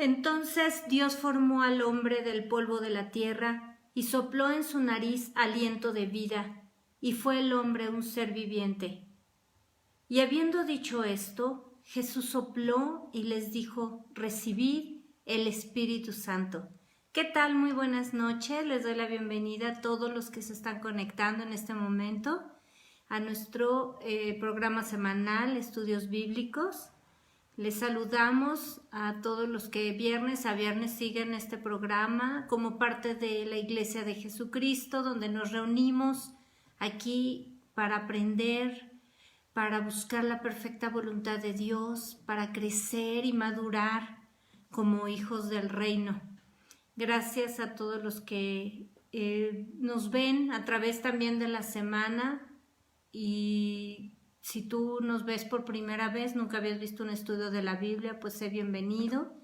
Entonces Dios formó al hombre del polvo de la tierra y sopló en su nariz aliento de vida, y fue el hombre un ser viviente. Y habiendo dicho esto, Jesús sopló y les dijo: recibid el Espíritu Santo. ¿Qué tal? Muy buenas noches. Les doy la bienvenida a todos los que se están conectando en este momento a nuestro programa semanal Estudios Bíblicos. Les saludamos a todos los que viernes a viernes siguen este programa como parte de la Iglesia de Jesucristo, donde nos reunimos aquí para aprender, para buscar la perfecta voluntad de Dios, para crecer y madurar como hijos del reino. Gracias a todos los que nos ven a través también de la semana, y si tú nos ves por primera vez, nunca habías visto un estudio de la Biblia, pues sé bienvenido.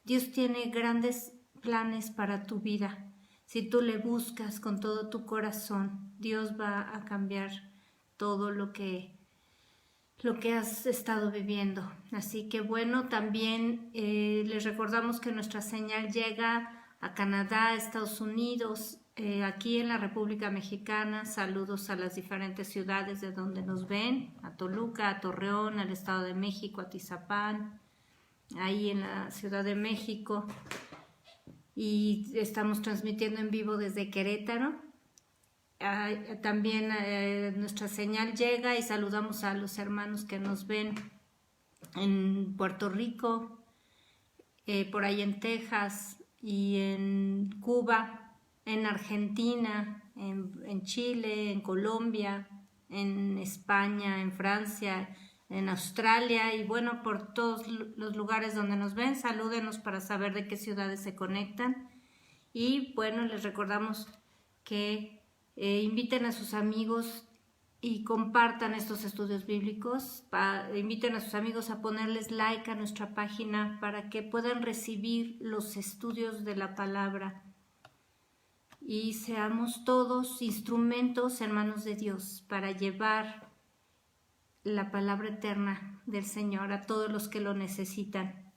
Dios tiene grandes planes para tu vida. Si tú le buscas con todo tu corazón, Dios va a cambiar todo lo que has estado viviendo. Así que bueno, también les recordamos que nuestra señal llega a Canadá, Estados Unidos, aquí en la República Mexicana. Saludos a las diferentes ciudades de donde nos ven, a Toluca, a Torreón, al Estado de México, a Tizapán, ahí en la Ciudad de México. Y estamos transmitiendo en vivo desde Querétaro. También nuestra señal llega y saludamos a los hermanos que nos ven en Puerto Rico, por ahí en Texas y en Cuba, en Argentina, en Chile, en Colombia, en España, en Francia, en Australia y bueno, por todos los lugares donde nos ven. Salúdenos para saber de qué ciudades se conectan. Y bueno, les recordamos que inviten a sus amigos y compartan estos estudios bíblicos. Inviten a sus amigos a ponerles like a nuestra página para que puedan recibir los estudios de la palabra y seamos todos instrumentos en manos de Dios para llevar la palabra eterna del Señor a todos los que lo necesitan.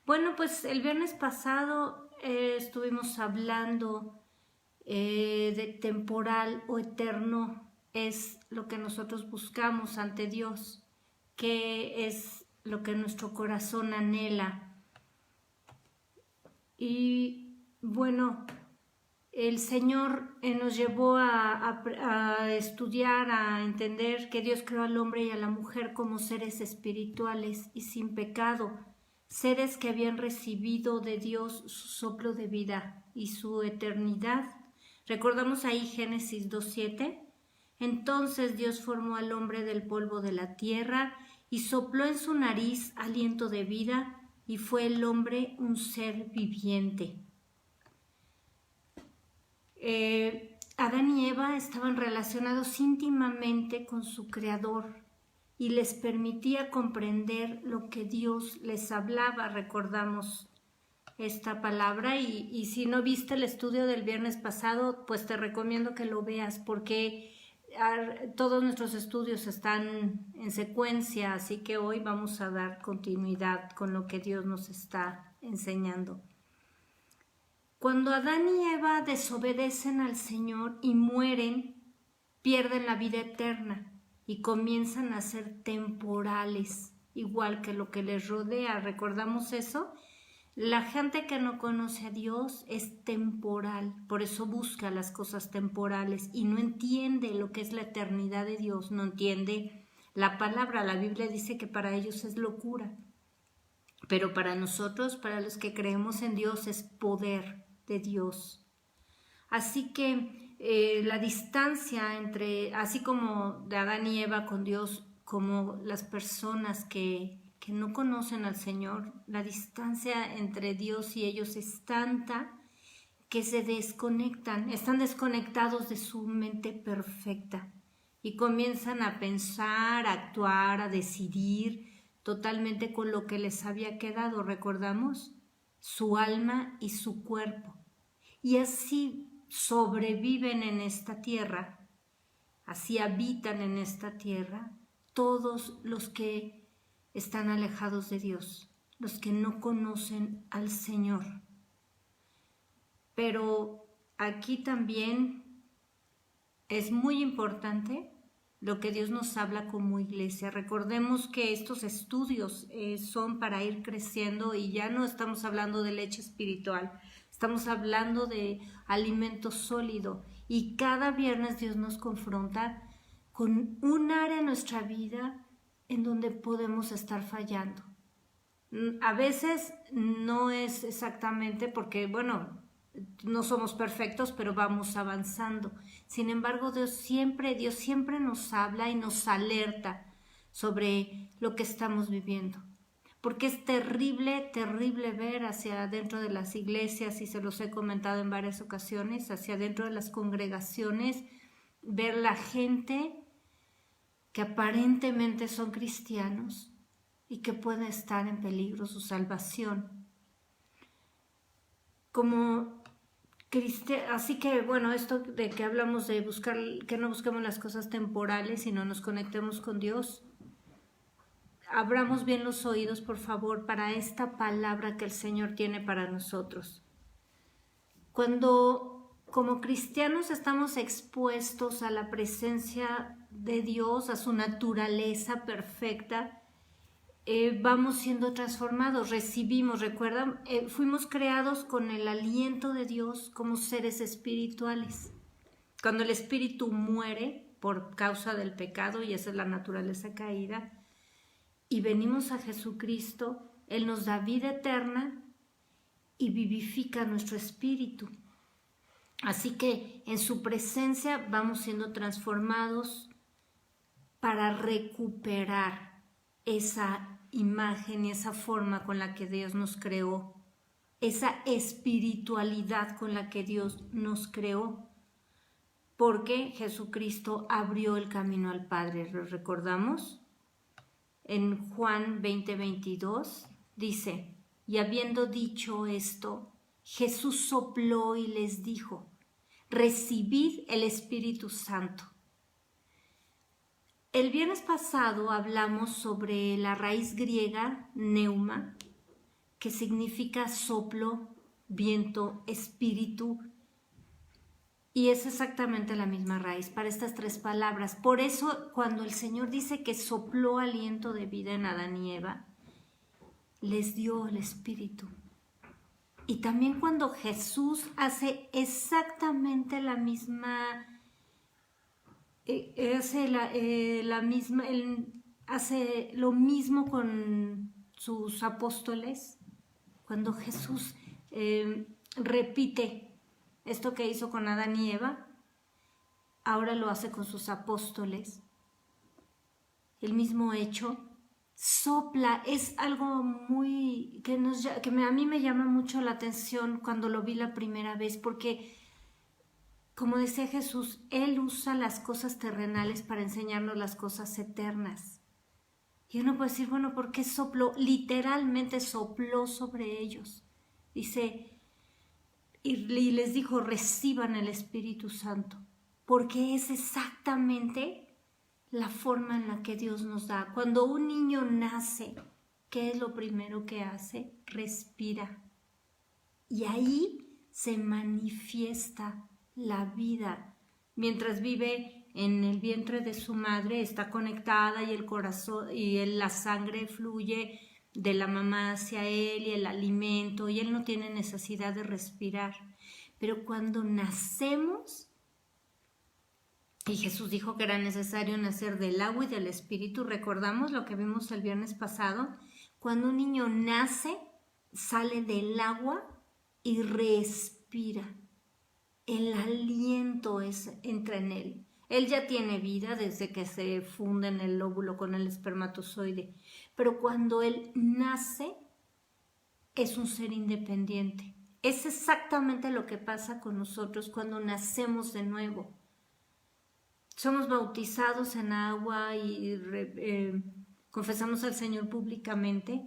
Bueno, pues el viernes pasado estuvimos hablando de temporal o eterno es lo que nosotros buscamos ante Dios, que es lo que nuestro corazón anhela. Y bueno, el Señor nos llevó a estudiar, a entender que Dios creó al hombre y a la mujer como seres espirituales y sin pecado, seres que habían recibido de Dios su soplo de vida y su eternidad. Recordamos ahí Génesis 2:7. Entonces Dios formó al hombre del polvo de la tierra y sopló en su nariz aliento de vida, y fue el hombre un ser viviente. Adán y Eva estaban relacionados íntimamente con su Creador y les permitía comprender lo que Dios les hablaba. Recordamos esta palabra y si no viste el estudio del viernes pasado, pues te recomiendo que lo veas porque todos nuestros estudios están en secuencia, así que hoy vamos a dar continuidad con lo que Dios nos está enseñando. Cuando Adán y Eva desobedecen al Señor y mueren, pierden la vida eterna y comienzan a ser temporales, igual que lo que les rodea. ¿Recordamos eso? La gente que no conoce a Dios es temporal, por eso busca las cosas temporales y no entiende lo que es la eternidad de Dios, no entiende la palabra. La Biblia dice que para ellos es locura, pero para nosotros, para los que creemos en Dios, es poder de Dios. Así que la distancia entre, así como de Adán y Eva con Dios, como las personas que no conocen al Señor, la distancia entre Dios y ellos es tanta que se desconectan, están desconectados de su mente perfecta y comienzan a pensar, a actuar, a decidir totalmente con lo que les había quedado, recordamos, su alma y su cuerpo. Y así sobreviven en esta tierra, así habitan en esta tierra todos los que están alejados de Dios. los que no conocen al Señor. Pero aquí también es muy importante lo que Dios nos habla como iglesia. Recordemos que estos estudios son para ir creciendo y ya no estamos hablando de leche espiritual, estamos hablando de alimento sólido y cada viernes Dios nos confronta con un área en nuestra vida en donde podemos estar fallando. A veces no es exactamente porque, bueno, no somos perfectos, pero vamos avanzando. Sin embargo, Dios siempre nos habla y nos alerta sobre lo que estamos viviendo. Porque es terrible, terrible ver hacia adentro de las iglesias, y se los he comentado en varias ocasiones, hacia adentro de las congregaciones, ver la gente que aparentemente son cristianos y que puede estar en peligro su salvación. Así que bueno, esto de que hablamos de buscar, que no busquemos las cosas temporales, sino nos conectemos con Dios. Abramos bien los oídos, por favor, para esta palabra que el Señor tiene para nosotros. Cuando como cristianos estamos expuestos a la presencia de Dios, a su naturaleza perfecta, vamos siendo transformados, recibimos, recuerdan, fuimos creados con el aliento de Dios como seres espirituales. Cuando el espíritu muere por causa del pecado, y esa es la naturaleza caída, y venimos a Jesucristo, Él nos da vida eterna y vivifica nuestro espíritu. Así que en su presencia vamos siendo transformados para recuperar esa imagen y esa forma con la que Dios nos creó, esa espiritualidad con la que Dios nos creó, porque Jesucristo abrió el camino al Padre. ¿Lo recordamos? En Juan 20:22 dice: y habiendo dicho esto, Jesús sopló y les dijo: recibid el Espíritu Santo. El viernes pasado hablamos sobre la raíz griega neuma, que significa soplo, viento, espíritu, y es exactamente la misma raíz para estas tres palabras. Por eso, cuando el Señor dice que sopló aliento de vida en Adán y Eva, les dio el espíritu. Y también cuando Jesús hace exactamente la misma, hace lo mismo con sus apóstoles. Cuando Jesús repite esto que hizo con Adán y Eva, ahora lo hace con sus apóstoles. El mismo hecho, sopla, es algo muy que a mí me llama mucho la atención cuando lo vi la primera vez, porque como decía Jesús, Él usa las cosas terrenales para enseñarnos las cosas eternas. Y uno puede decir, bueno, ¿por qué sopló? Literalmente sopló sobre ellos. Dice, y les dijo, reciban el Espíritu Santo, porque es exactamente la forma en la que Dios nos da. Cuando un niño nace, ¿qué es lo primero que hace? Respira. Y ahí se manifiesta la vida. Mientras vive en el vientre de su madre, está conectada y el corazón y la sangre fluye de la mamá hacia él y el alimento, y él no tiene necesidad de respirar. Pero cuando nacemos, y Jesús dijo que era necesario nacer del agua y del espíritu, recordamos lo que vimos el viernes pasado, cuando un niño nace, sale del agua y respira. El aliento entra en él. Él ya tiene vida desde que se funde en el óvulo con el espermatozoide, pero cuando él nace es un ser independiente. Es exactamente lo que pasa con nosotros cuando nacemos de nuevo. Somos bautizados en agua y confesamos al Señor públicamente,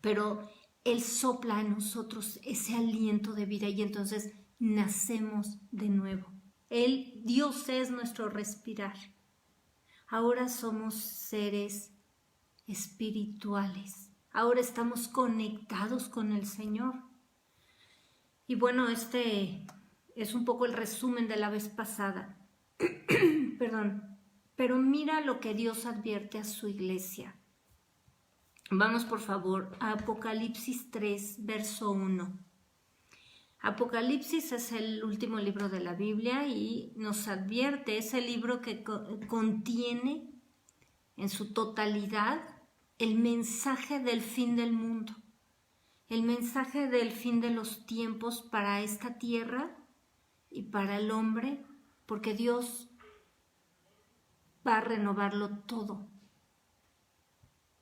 pero Él sopla en nosotros ese aliento de vida y entonces nacemos de nuevo. Dios es nuestro respirar. Ahora somos seres espirituales. ahora estamos conectados con el Señor. Y bueno, este es un poco el resumen de la vez pasada. Perdón. Pero mira lo que Dios advierte a su iglesia. Vamos por favor a Apocalipsis 3, verso 1. Apocalipsis es el último libro de la Biblia y nos advierte, es el libro que contiene en su totalidad el mensaje del fin del mundo, el mensaje del fin de los tiempos para esta tierra y para el hombre, porque Dios va a renovarlo todo.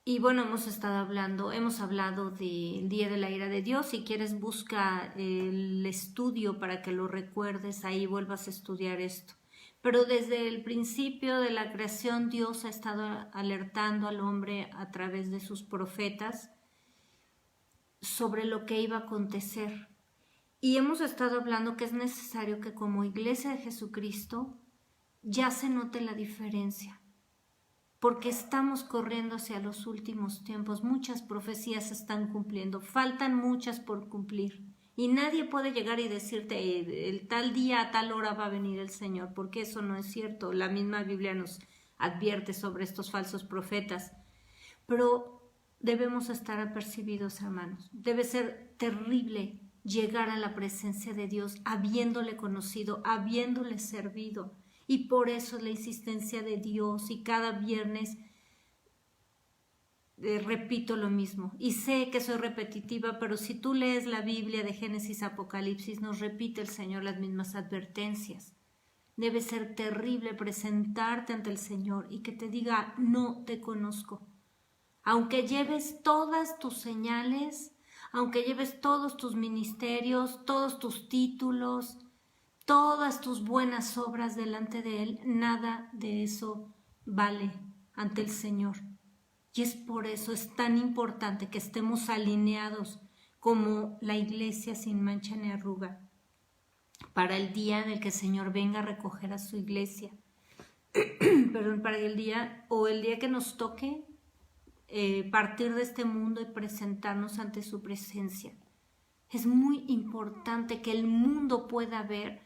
Y bueno, hemos hablado del día de la ira de Dios. Si quieres, busca el estudio para que lo recuerdes, ahí vuelvas a estudiar esto. Pero desde el principio de la creación, Dios ha estado alertando al hombre a través de sus profetas sobre lo que iba a acontecer. Y hemos estado hablando que es necesario que como iglesia de Jesucristo ya se note la diferencia, porque estamos corriendo hacia los últimos tiempos. Muchas profecías se están cumpliendo, faltan muchas por cumplir, y nadie puede llegar y decirte el tal día a tal hora va a venir el Señor, porque eso no es cierto. La misma Biblia nos advierte sobre estos falsos profetas, pero debemos estar apercibidos, hermanos. Debe ser terrible llegar a la presencia de Dios habiéndole conocido, habiéndole servido. Y por eso la insistencia de Dios, y cada viernes repito lo mismo. Y sé que soy repetitiva, pero si tú lees la Biblia de Génesis a Apocalipsis, nos repite el Señor las mismas advertencias. Debe ser terrible presentarte ante el Señor y que te diga, no te conozco. Aunque lleves todas tus señales, aunque lleves todos tus ministerios, todos tus títulos, todas tus buenas obras delante de Él, nada de eso vale ante el Señor. Y es por eso es tan importante que estemos alineados como la iglesia sin mancha ni arruga para el día en el que el Señor venga a recoger a su iglesia. Perdón, para el día que nos toque partir de este mundo y presentarnos ante su presencia. Es muy importante que el mundo pueda ver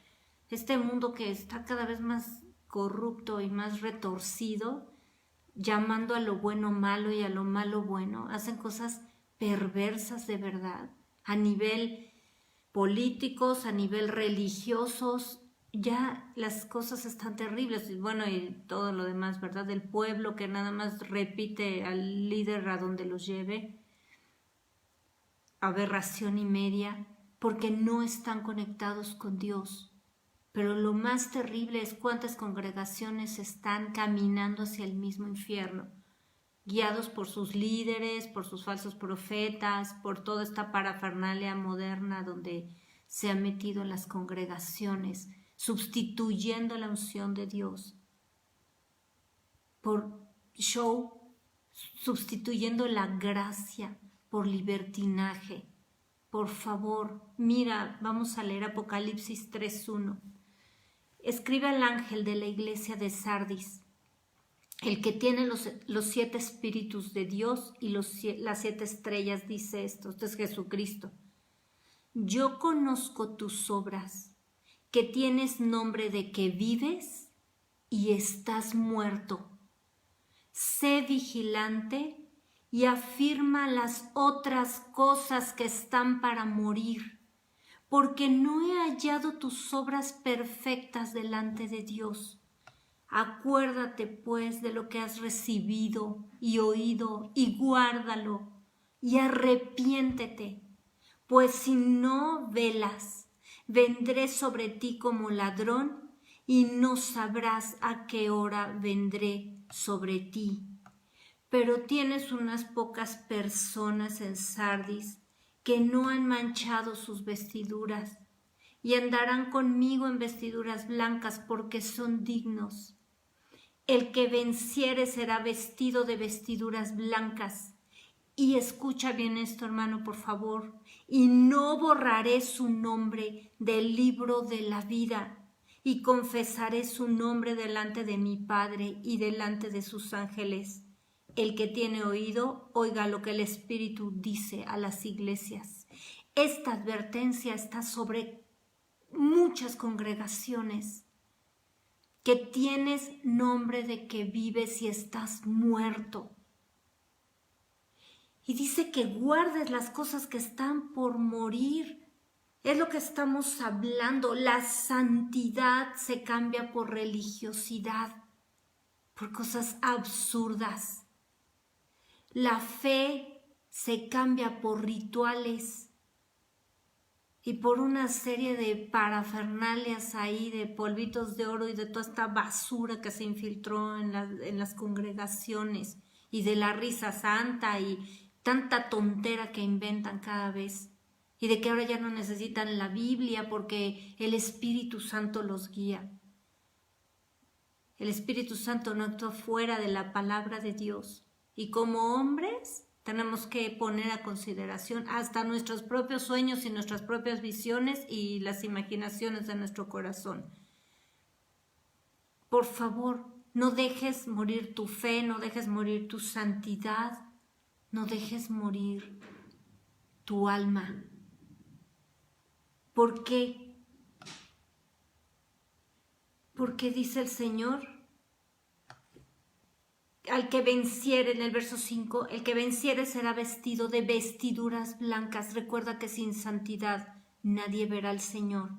este mundo que está cada vez más corrupto y más retorcido, llamando a lo bueno malo y a lo malo bueno. Hacen cosas perversas de verdad, a nivel políticos, a nivel religiosos. Ya las cosas están terribles. Y bueno, y todo lo demás, ¿verdad? Del pueblo que nada más repite al líder a donde los lleve. Aberración y media, porque no están conectados con Dios. Pero lo más terrible es cuántas congregaciones están caminando hacia el mismo infierno, guiados por sus líderes, por sus falsos profetas, por toda esta parafernalia moderna donde se ha metido en las congregaciones, sustituyendo la unción de Dios por show, sustituyendo la gracia por libertinaje. Por favor, mira, vamos a leer Apocalipsis 3:1. Escribe al ángel de la iglesia de Sardis, el que tiene los 7 espíritus de Dios y las 7 estrellas, dice esto. Este es Jesucristo. Yo conozco tus obras, que tienes nombre de que vives y estás muerto. Sé vigilante y afirma las otras cosas que están para morir, porque no he hallado tus obras perfectas delante de Dios. Acuérdate pues de lo que has recibido y oído, y guárdalo, y arrepiéntete, pues si no velas, vendré sobre ti como ladrón, y no sabrás a qué hora vendré sobre ti. Pero tienes unas pocas personas en Sardis que no han manchado sus vestiduras, y andarán conmigo en vestiduras blancas, porque son dignos. El que venciere será vestido de vestiduras blancas. Y escucha bien esto, hermano, por favor. Y no borraré su nombre del libro de la vida, y confesaré su nombre delante de mi Padre y delante de sus ángeles. El que tiene oído, oiga lo que el Espíritu dice a las iglesias. Esta advertencia está sobre muchas congregaciones, que tienes nombre de que vives y estás muerto. Y dice que guardes las cosas que están por morir. Es lo que estamos hablando. La santidad se cambia por religiosidad, por cosas absurdas. La fe se cambia por rituales y por una serie de parafernalias ahí, de polvitos de oro y de toda esta basura que se infiltró en las congregaciones, y de la risa santa y tanta tontera que inventan cada vez, y de que ahora ya no necesitan la Biblia porque el Espíritu Santo los guía. El Espíritu Santo no actúa fuera de la palabra de Dios. Y como hombres tenemos que poner a consideración hasta nuestros propios sueños y nuestras propias visiones y las imaginaciones de nuestro corazón. Por favor, no dejes morir tu fe, no dejes morir tu santidad, no dejes morir tu alma. ¿Por qué? Porque dice el Señor, al que venciere, en el verso 5, el que venciere será vestido de vestiduras blancas. Recuerda que sin santidad nadie verá al Señor.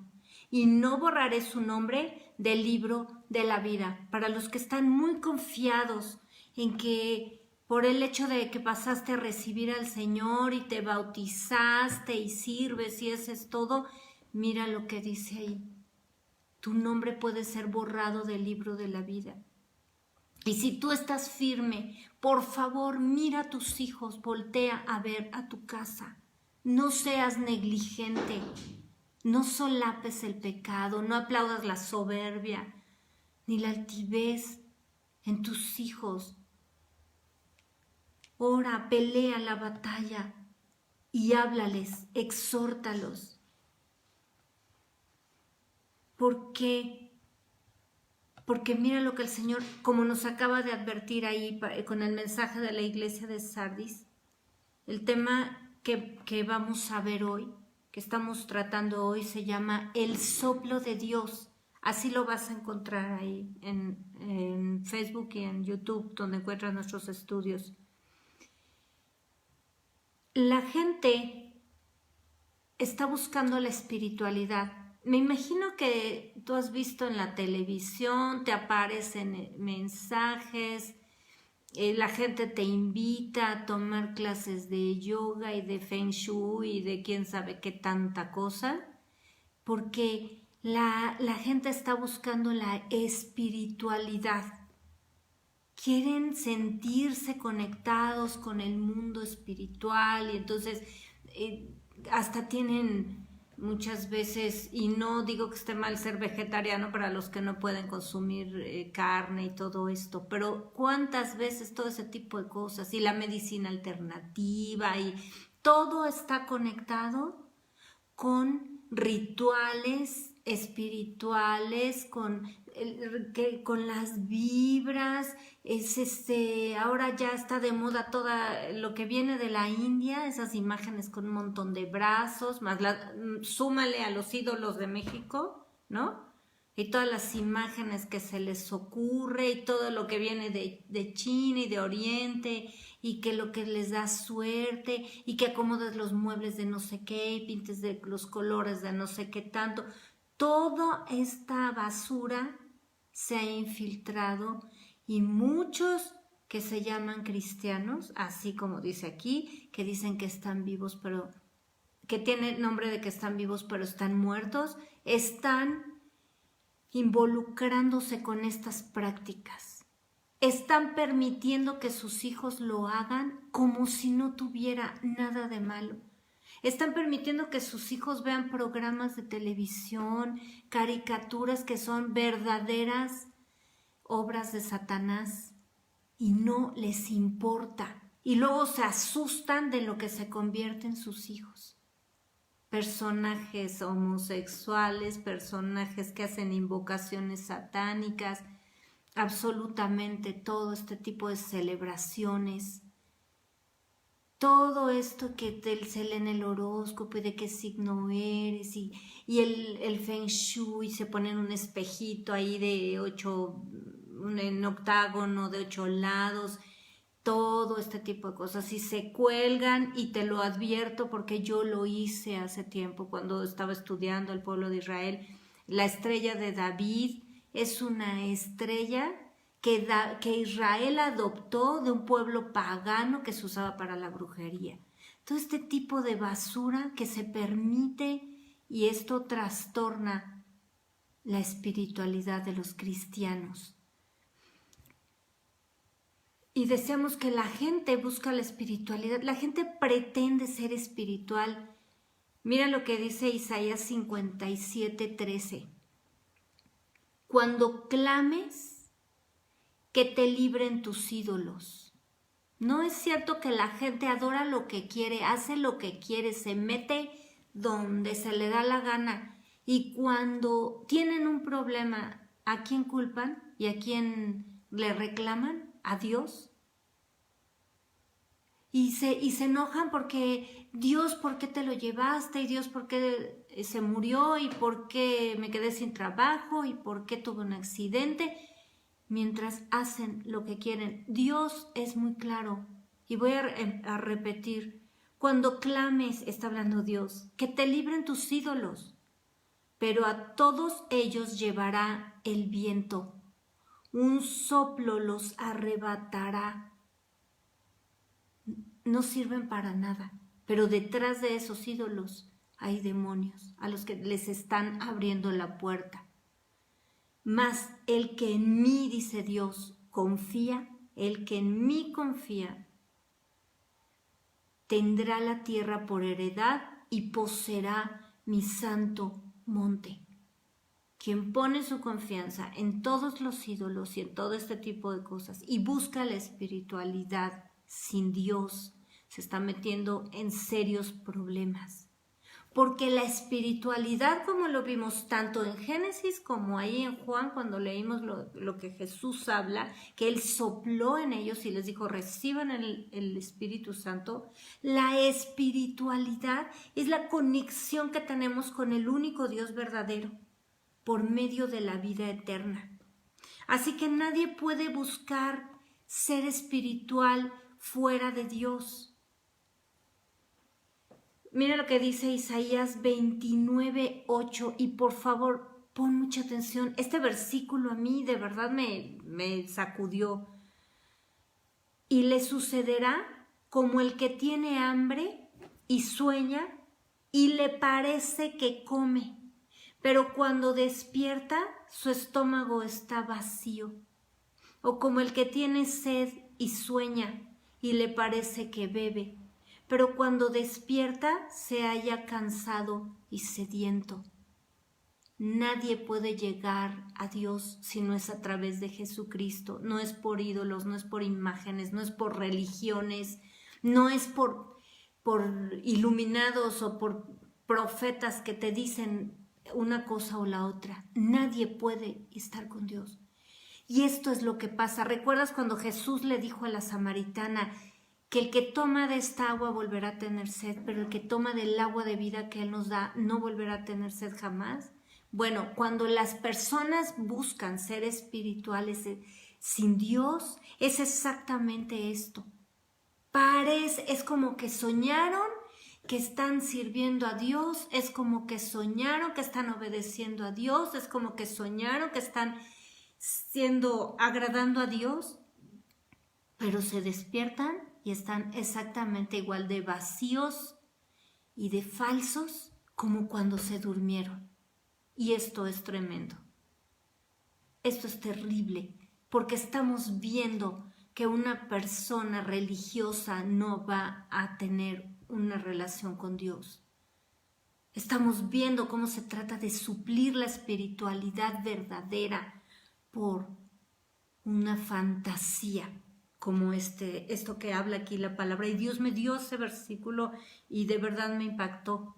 Y no borraré su nombre del libro de la vida. Para los que están muy confiados en que por el hecho de que pasaste a recibir al Señor y te bautizaste y sirves y eso es todo, mira lo que dice ahí. Tu nombre puede ser borrado del libro de la vida. Y si tú estás firme, por favor, mira a tus hijos, voltea a ver a tu casa. No seas negligente, no solapes el pecado, no aplaudas la soberbia, ni la altivez en tus hijos. Ora, pelea la batalla y háblales, exhórtalos. ¿Por qué? Porque mira lo que el Señor, como nos acaba de advertir ahí con el mensaje de la iglesia de Sardis, el tema que vamos a ver hoy, que estamos tratando hoy, se llama el soplo de Dios. Así lo vas a encontrar ahí en Facebook y en YouTube, donde encuentras nuestros estudios. La gente está buscando la espiritualidad. Me imagino que tú has visto en la televisión, te aparecen mensajes, la gente te invita a tomar clases de yoga y de feng shui y de quién sabe qué tanta cosa, porque la gente está buscando la espiritualidad. Quieren sentirse conectados con el mundo espiritual y entonces hasta tienen muchas veces, y no digo que esté mal ser vegetariano para los que no pueden consumir carne y todo esto, pero cuántas veces todo ese tipo de cosas y la medicina alternativa y todo está conectado con rituales espirituales, con las vibras. Ahora ya está de moda todo lo que viene de la India, esas imágenes con un montón de brazos, más súmale a los ídolos de México, ¿no? Y todas las imágenes que se les ocurre y todo lo que viene de China y de Oriente y que lo que les da suerte y que acomodes los muebles de no sé qué y pintes de los colores de no sé qué tanto. Toda esta basura se ha infiltrado y muchos que se llaman cristianos, así como dice aquí, que dicen que están vivos, pero que tienen nombre de que están vivos, pero están muertos, están involucrándose con estas prácticas. Están permitiendo que sus hijos lo hagan como si no tuviera nada de malo. Están permitiendo que sus hijos vean programas de televisión, caricaturas que son verdaderas obras de Satanás y no les importa. Y luego se asustan de lo que se convierten sus hijos. Personajes homosexuales, personajes que hacen invocaciones satánicas, absolutamente todo este tipo de celebraciones, todo esto que se lee en el horóscopo y de qué signo eres y el Feng Shui, se ponen un espejito ahí de 8, un octágono de 8 lados, todo este tipo de cosas y se cuelgan, y te lo advierto porque yo lo hice hace tiempo cuando estaba estudiando el pueblo de Israel. La estrella de David es una estrella que Israel adoptó de un pueblo pagano que se usaba para la brujería. Todo este tipo de basura que se permite, y esto trastorna la espiritualidad de los cristianos. Y deseamos que la gente busque la espiritualidad, la gente pretende ser espiritual. Mira lo que dice Isaías 57:13. Cuando clames, que te libren tus ídolos. No es cierto que la gente adora lo que quiere, hace lo que quiere, se mete donde se le da la gana. Y cuando tienen un problema, ¿a quién culpan y a quién le reclaman? ¿A Dios? Y se enojan porque Dios, ¿por qué te lo llevaste? Y Dios, ¿por qué se murió? Y ¿por qué me quedé sin trabajo? Y ¿por qué tuve un accidente? Mientras hacen lo que quieren. Dios es muy claro. Y voy a repetir. Cuando clames, está hablando Dios, que te libren tus ídolos. Pero a todos ellos llevará el viento. Un soplo los arrebatará. No sirven para nada, pero detrás de esos ídolos hay demonios a los que les están abriendo la puerta. Mas el que en mí, dice Dios, confía, el que en mí confía, tendrá la tierra por heredad y poseerá mi santo monte. Quien pone su confianza en todos los ídolos y en todo este tipo de cosas y busca la espiritualidad sin Dios, se está metiendo en serios problemas. Porque la espiritualidad, como lo vimos tanto en Génesis como ahí en Juan, cuando leímos lo que Jesús habla, que Él sopló en ellos y les dijo, reciban el Espíritu Santo, la espiritualidad es la conexión que tenemos con el único Dios verdadero por medio de la vida eterna. Así que nadie puede buscar ser espiritual fuera de Dios. Mira lo que dice Isaías 29:8, y por favor pon mucha atención. Este versículo a mí de verdad me sacudió. Y le sucederá como el que tiene hambre y sueña y le parece que come, pero cuando despierta su estómago está vacío. O como el que tiene sed y sueña y le parece que bebe, pero cuando despierta se halla cansado y sediento. Nadie puede llegar a Dios si no es a través de Jesucristo. No es por ídolos, no es por imágenes, no es por religiones, no es por iluminados o por profetas que te dicen una cosa o la otra. Nadie puede estar con Dios. Y esto es lo que pasa. ¿Recuerdas cuando Jesús le dijo a la samaritana que el que toma de esta agua volverá a tener sed, pero el que toma del agua de vida que Él nos da no volverá a tener sed jamás? Bueno, cuando las personas buscan ser espirituales sin Dios, es exactamente esto. Es como que soñaron que están sirviendo a Dios, es como que soñaron que están obedeciendo a Dios, es como que soñaron que están agradando a Dios, pero se despiertan y están exactamente igual de vacíos y de falsos como cuando se durmieron. Y esto es tremendo. Esto es terrible, porque estamos viendo que una persona religiosa no va a tener una relación con Dios. Estamos viendo cómo se trata de suplir la espiritualidad verdadera por una fantasía como esto que habla aquí la palabra. Y Dios me dio ese versículo y de verdad me impactó.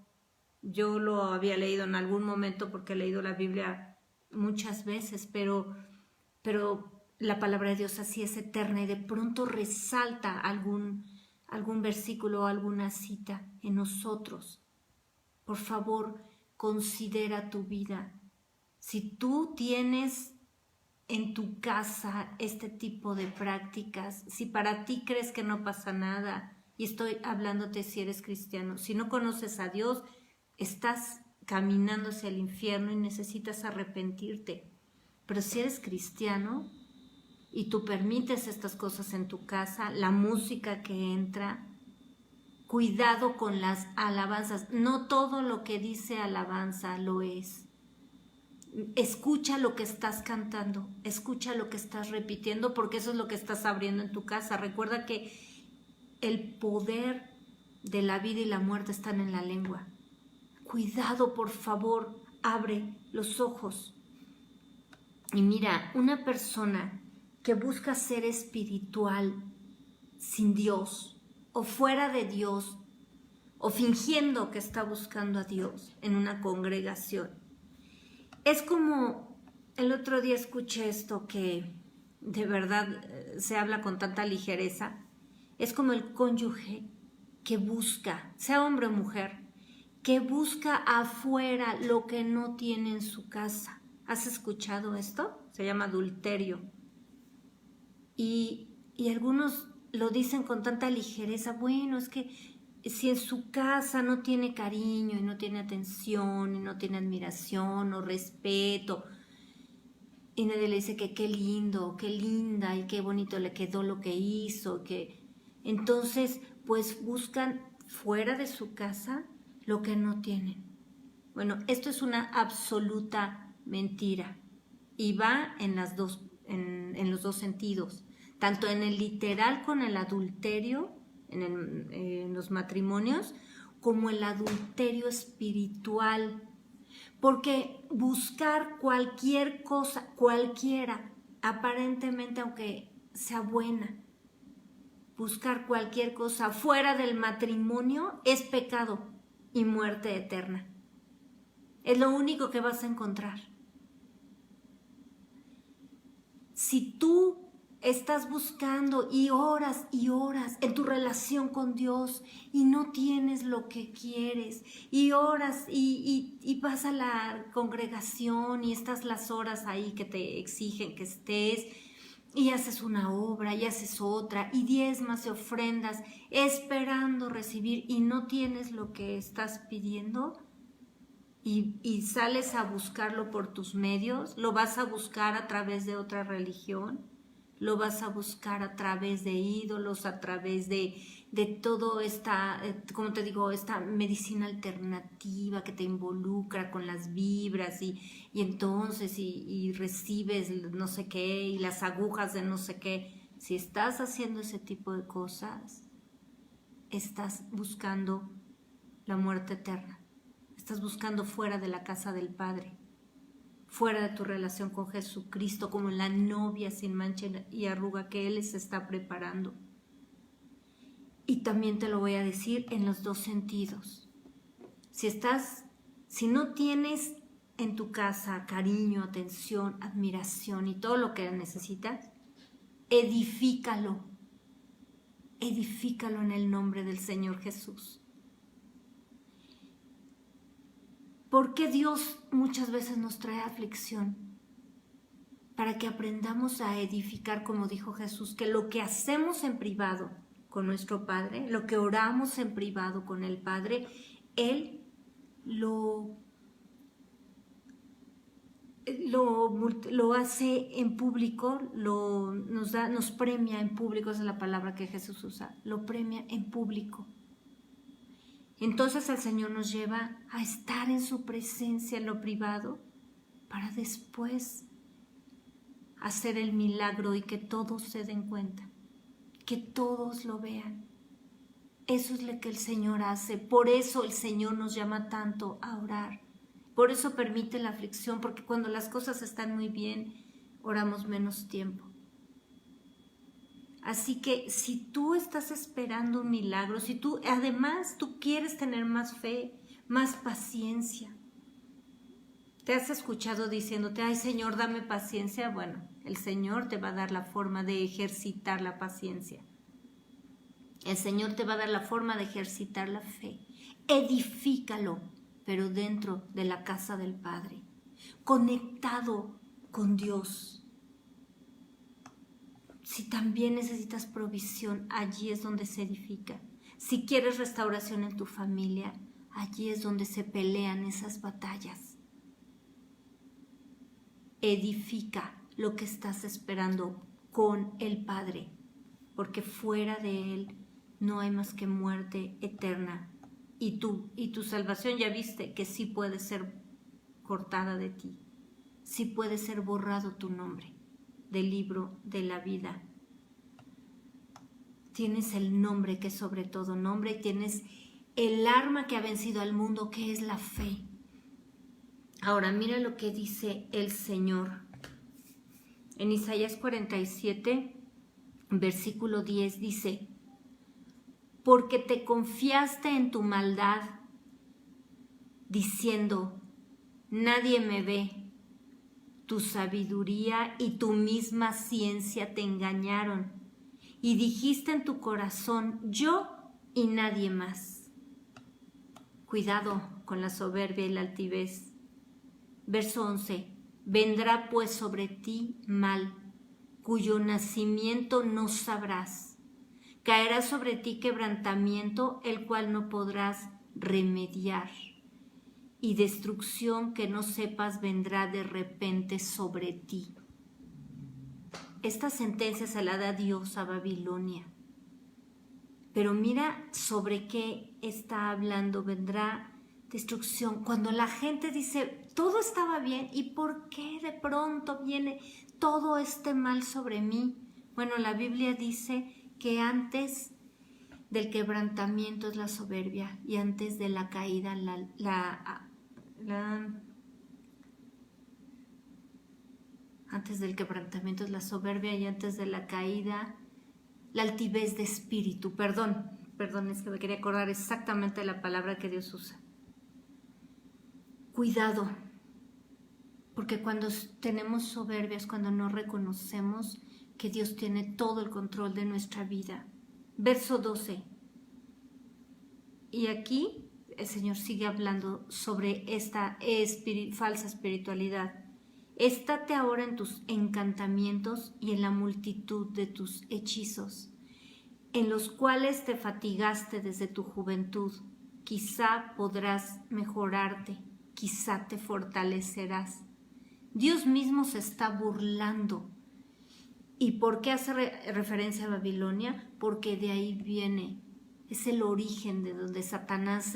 Yo lo había leído en algún momento porque he leído la Biblia muchas veces, pero la palabra de Dios así es eterna y de pronto resalta algún versículo o alguna cita en nosotros. Por favor, considera tu vida. Si tú tienes en tu casa este tipo de prácticas, si para ti crees que no pasa nada, y estoy hablándote si eres cristiano, si no conoces a Dios, estás caminando hacia el infierno y necesitas arrepentirte. Pero si eres cristiano y tú permites estas cosas en tu casa, la música que entra, cuidado con las alabanzas. No todo lo que dice alabanza lo es. Escucha lo que estás cantando, escucha lo que estás repitiendo, porque eso es lo que estás abriendo en tu casa. Recuerda que el poder de la vida y la muerte están en la lengua. Cuidado, por favor, abre los ojos. Y mira, una persona que busca ser espiritual sin Dios, o fuera de Dios, o fingiendo que está buscando a Dios en una congregación, es como, el otro día escuché esto que de verdad se habla con tanta ligereza, es como el cónyuge que busca, sea hombre o mujer, que busca afuera lo que no tiene en su casa. ¿Has escuchado esto? Se llama adulterio. Y algunos lo dicen con tanta ligereza, bueno, es que si en su casa no tiene cariño y no tiene atención y no tiene admiración o respeto, y nadie le dice que qué lindo, qué linda y qué bonito le quedó lo que hizo, que entonces pues buscan fuera de su casa lo que no tienen. Bueno, esto es una absoluta mentira y va en los dos sentidos, tanto en el literal con el adulterio, en los matrimonios, como el adulterio espiritual. Porque buscar cualquier cosa, cualquiera, aparentemente aunque sea buena, buscar cualquier cosa fuera del matrimonio es pecado y muerte eterna. Es lo único que vas a encontrar. Si tú estás buscando y horas en tu relación con Dios y no tienes lo que quieres y horas y vas a la congregación y estás las horas ahí que te exigen que estés y haces una obra y haces otra y diezmas y ofrendas esperando recibir y no tienes lo que estás pidiendo y sales a buscarlo por tus medios, lo vas a buscar a través de otra religión, lo vas a buscar a través de ídolos, a través de todo esta, como te digo, esta medicina alternativa que te involucra con las vibras y entonces y recibes no sé qué y las agujas de no sé qué. Si estás haciendo ese tipo de cosas, estás buscando la muerte eterna, estás buscando fuera de la casa del Padre, fuera de tu relación con Jesucristo, como la novia sin mancha y arruga que Él se está preparando. Y también te lo voy a decir en los dos sentidos. Si no tienes en tu casa cariño, atención, admiración y todo lo que necesitas, edifícalo. Edifícalo en el nombre del Señor Jesús. ¿Por qué Dios muchas veces nos trae aflicción? Para que aprendamos a edificar, como dijo Jesús, que lo que hacemos en privado con nuestro Padre, lo que oramos en privado con el Padre, Él lo hace en público, nos premia en público, esa es la palabra que Jesús usa, lo premia en público. Entonces el Señor nos lleva a estar en su presencia en lo privado para después hacer el milagro y que todos se den cuenta, que todos lo vean. Eso es lo que el Señor hace. Por eso el Señor nos llama tanto a orar. Por eso permite la aflicción, porque cuando las cosas están muy bien, oramos menos tiempo. Así que si tú estás esperando un milagro, si tú además tú quieres tener más fe, más paciencia, ¿te has escuchado diciéndote, ay Señor, dame paciencia? Bueno, El Señor te va a dar la forma de ejercitar la paciencia. El Señor te va a dar la forma de ejercitar la fe. Edifícalo, pero dentro de la casa del Padre, conectado con Dios. Si también necesitas provisión, allí es donde se edifica. Si quieres restauración en tu familia, allí es donde se pelean esas batallas. Edifica lo que estás esperando con el Padre, porque fuera de Él no hay más que muerte eterna. Y tu salvación ya viste que sí puede ser cortada de ti, sí puede ser borrado tu nombre del libro de la vida. Tienes el nombre que es sobre todo nombre y tienes el arma que ha vencido al mundo, que es la fe. Ahora mira lo que dice el Señor. En Isaías 47, versículo 10 dice: porque te confiaste en tu maldad, diciendo, nadie me ve. Tu sabiduría y tu misma ciencia te engañaron, y dijiste en tu corazón, yo y nadie más. Cuidado con la soberbia y la altivez. Verso 11. Vendrá pues sobre ti mal, cuyo nacimiento no sabrás. Caerá sobre ti quebrantamiento, el cual no podrás remediar. Y destrucción que no sepas vendrá de repente sobre ti. Esta sentencia se la da Dios a Babilonia. Pero mira sobre qué está hablando. Vendrá destrucción. Cuando la gente dice, todo estaba bien, ¿y por qué de pronto viene todo este mal sobre mí? Bueno, la Biblia dice que antes del quebrantamiento es la soberbia y antes de la caída antes del quebrantamiento es la soberbia y antes de la caída la altivez de espíritu. Perdón, es que me quería acordar exactamente de la palabra que Dios usa. Cuidado, porque cuando tenemos soberbia es cuando no reconocemos que Dios tiene todo el control de nuestra vida. Verso 12. Y aquí el Señor sigue hablando sobre esta falsa espiritualidad. Estate ahora en tus encantamientos y en la multitud de tus hechizos, en los cuales te fatigaste desde tu juventud. Quizá podrás mejorarte, quizá te fortalecerás. Dios mismo se está burlando. ¿Y por qué hace referencia a Babilonia? Porque de ahí viene, es el origen de donde Satanás,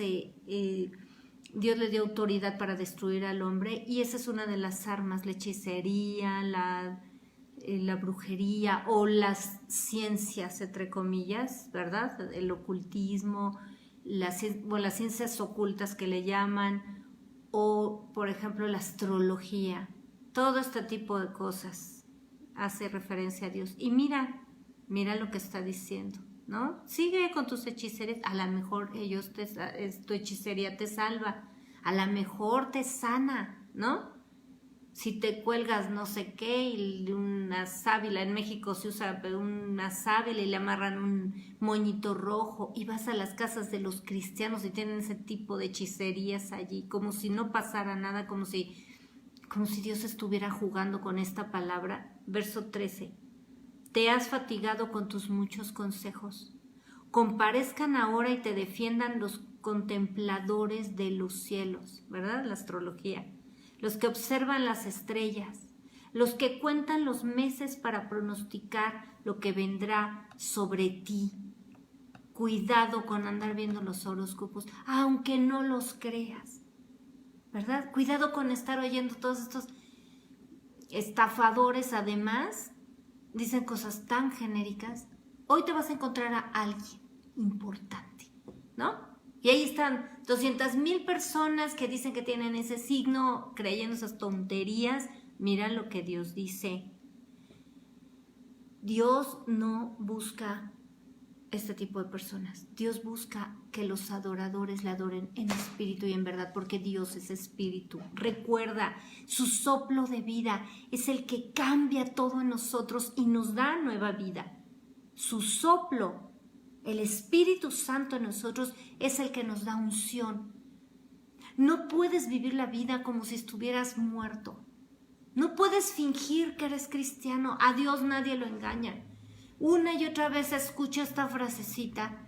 Dios le dio autoridad para destruir al hombre, y esa es una de las armas, la hechicería, la brujería o las ciencias, entre comillas, ¿verdad? El ocultismo, las ciencias ocultas que le llaman, o por ejemplo la astrología. Todo este tipo de cosas hace referencia a Dios. Y mira lo que está diciendo, ¿no? Sigue con tus hechicerías. A lo mejor tu hechicería te salva. A lo mejor te sana, ¿no? Si te cuelgas no sé qué y una sábila, en México se usa una sábila y le amarran un moñito rojo, y vas a las casas de los cristianos y tienen ese tipo de hechicerías allí, como si no pasara nada, como si Dios estuviera jugando con esta palabra. Verso 13. Te has fatigado con tus muchos consejos. Comparezcan ahora y te defiendan los contempladores de los cielos, ¿verdad? La astrología. Los que observan las estrellas, los que cuentan los meses para pronosticar lo que vendrá sobre ti. Cuidado con andar viendo los horóscopos, aunque no los creas, ¿verdad? Cuidado con estar oyendo todos estos estafadores. Además, dicen cosas tan genéricas. Hoy te vas a encontrar a alguien importante, ¿no? Y ahí están 200,000 personas que dicen que tienen ese signo, creyendo esas tonterías. Mira lo que Dios dice. Dios no busca este tipo de personas. Dios busca que los adoradores le adoren en espíritu y en verdad, porque Dios es espíritu. Recuerda, su soplo de vida es el que cambia todo en nosotros y nos da nueva vida. Su soplo, el Espíritu Santo en nosotros, es el que nos da unción. No puedes vivir la vida como si estuvieras muerto. No puedes fingir que eres cristiano. A Dios nadie lo engaña. Una y otra vez escucho esta frasecita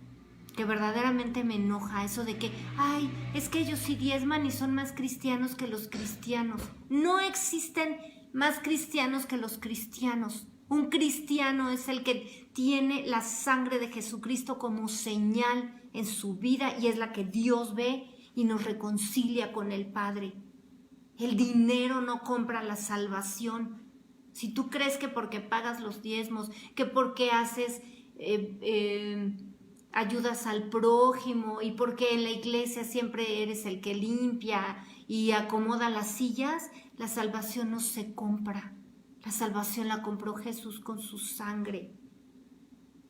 que verdaderamente me enoja, eso de que, ay, es que ellos sí diezman y son más cristianos que los cristianos. No existen más cristianos que los cristianos. Un cristiano es el que tiene la sangre de Jesucristo como señal en su vida y es la que Dios ve y nos reconcilia con el Padre. El dinero no compra la salvación. Si tú crees que porque pagas los diezmos, que porque haces, ayudas al prójimo y porque en la iglesia siempre eres el que limpia y acomoda las sillas, la salvación no se compra. La salvación la compró Jesús con su sangre.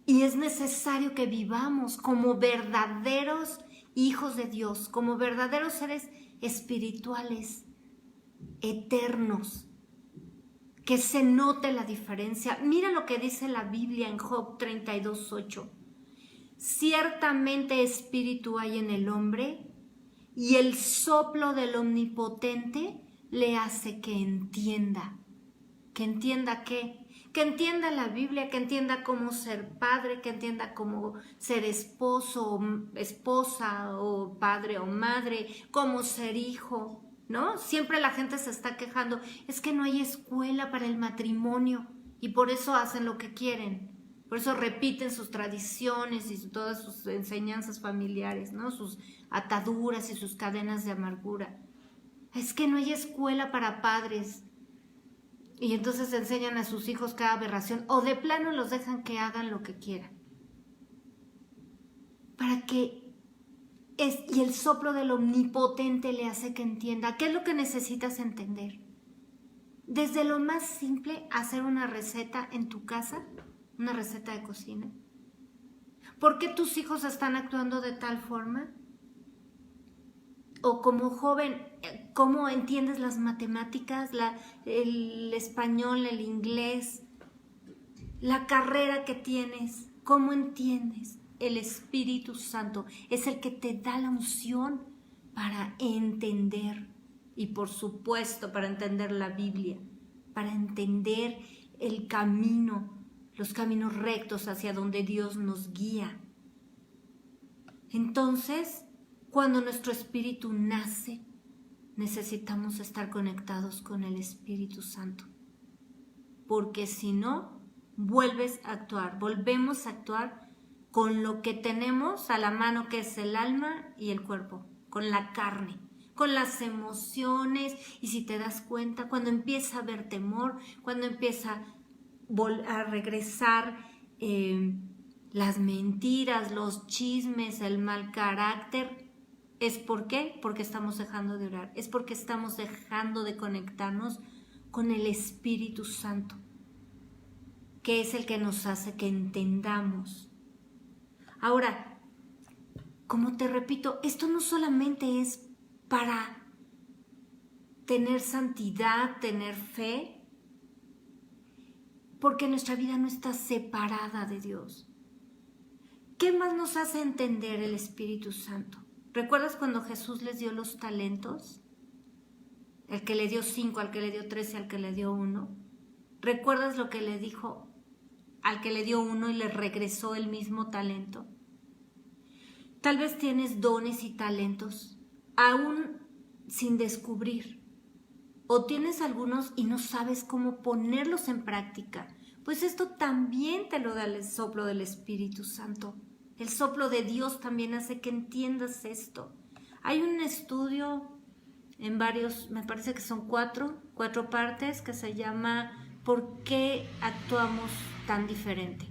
Y es necesario que vivamos como verdaderos hijos de Dios, como verdaderos seres espirituales, eternos. Que se note la diferencia. Mira lo que dice la Biblia en Job 32:8. Ciertamente espíritu hay en el hombre y el soplo del Omnipotente le hace que entienda. ¿Que entienda qué? Que entienda la Biblia, que entienda cómo ser padre, que entienda cómo ser esposo o esposa o padre o madre, cómo ser hijo, ¿no? Siempre la gente se está quejando, es que no hay escuela para el matrimonio y por eso hacen lo que quieren. Por eso repiten sus tradiciones y todas sus enseñanzas familiares, ¿no? Sus ataduras y sus cadenas de amargura. Es que no hay escuela para padres. Y entonces enseñan a sus hijos cada aberración o de plano los dejan que hagan lo que quieran. Y el soplo del Omnipotente le hace que entienda. ¿Qué es lo que necesitas entender? Desde lo más simple, hacer una receta en tu casa, una receta de cocina. ¿Por qué tus hijos están actuando de tal forma? O como joven, ¿cómo entiendes las matemáticas, el español, el inglés, la carrera que tienes? ¿Cómo entiendes? El Espíritu Santo es el que te da la unción para entender. Y por supuesto, para entender la Biblia, para entender el camino, los caminos rectos hacia donde Dios nos guía. Entonces, cuando nuestro espíritu nace, necesitamos estar conectados con el Espíritu Santo. Porque si no, volvemos a actuar con lo que tenemos a la mano, que es el alma y el cuerpo, con la carne, con las emociones. Y si te das cuenta, cuando empieza a haber temor, cuando empieza a regresar las mentiras, los chismes, el mal carácter, ¿es por qué? Porque estamos dejando de orar, es porque estamos dejando de conectarnos con el Espíritu Santo, que es el que nos hace que entendamos. Ahora, como te repito, esto no solamente es para tener santidad, tener fe, porque nuestra vida no está separada de Dios. ¿Qué más nos hace entender el Espíritu Santo? ¿Recuerdas cuando Jesús les dio los talentos? El que le dio 5, al que le dio 3 y al que le dio 1. ¿Recuerdas lo que le dijo al que le dio 1 y le regresó el mismo talento? Tal vez tienes dones y talentos aún sin descubrir. O tienes algunos y no sabes cómo ponerlos en práctica. Pues esto también te lo da el soplo del Espíritu Santo. El soplo de Dios también hace que entiendas esto. Hay un estudio en varios, me parece que son cuatro partes, que se llama ¿Por qué actuamos tan diferente?